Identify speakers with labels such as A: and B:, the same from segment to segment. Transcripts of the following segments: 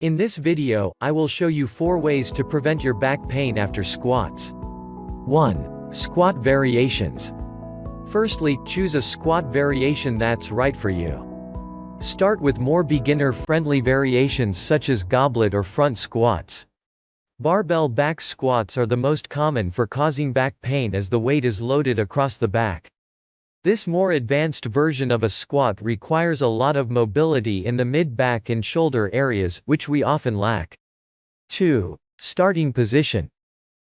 A: In this video, I will show you 4 ways to prevent your back pain after squats. 1. Squat variations. Firstly, choose a squat variation that's right for you. Start with more beginner-friendly variations such as goblet or front squats. Barbell back squats are the most common for causing back pain as the weight is loaded across the back. This more advanced version of a squat requires a lot of mobility in the mid-back and shoulder areas, which we often lack. 2. Starting position.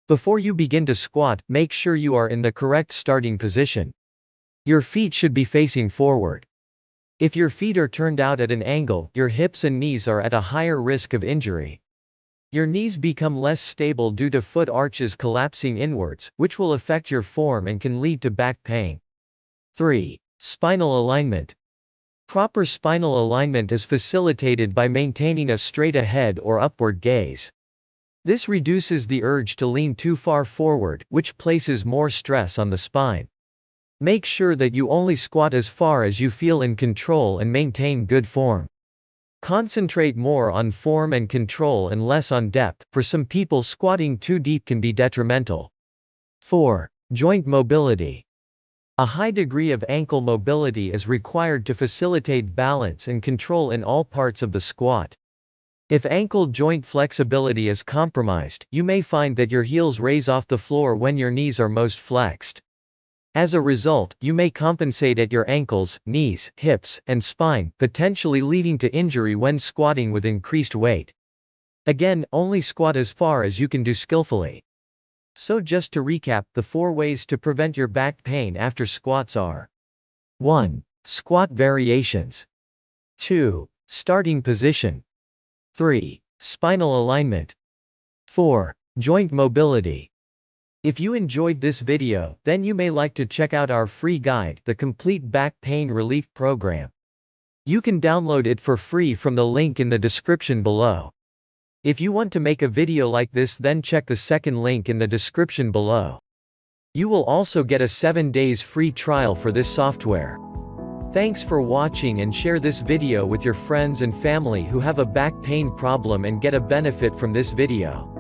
A: Before you begin to squat, make sure you are in the correct starting position. Your feet should be facing forward. If your feet are turned out at an angle, your hips and knees are at a higher risk of injury. Your knees become less stable due to foot arches collapsing inwards, which will affect your form and can lead to back pain. 3. Spinal alignment. Proper spinal alignment is facilitated by maintaining a straight ahead or upward gaze. This reduces the urge to lean too far forward, which places more stress on the spine. Make sure that you only squat as far as you feel in control and maintain good form. Concentrate more on form and control and less on depth. For some people, squatting too deep can be detrimental. 4. Joint mobility. A high degree of ankle mobility is required to facilitate balance and control in all parts of the squat. If ankle joint flexibility is compromised, you may find that your heels raise off the floor when your knees are most flexed. As a result, you may compensate at your ankles, knees, hips, and spine, potentially leading to injury when squatting with increased weight. Again, only squat as far as you can do skillfully. So just to recap, the 4 ways to prevent your back pain after squats are: 1. Squat variations. 2. Starting position. 3. Spinal alignment. 4. Joint mobility. If you enjoyed this video, then you may like to check out our free guide, The Complete Back Pain Relief Program. You can download it for free from the link in the description below. If you want to make a video like this, then check the second link in the description below. You will also get a 7 days free trial for this software. Thanks for watching, and share this video with your friends and family who have a back pain problem and get a benefit from this video.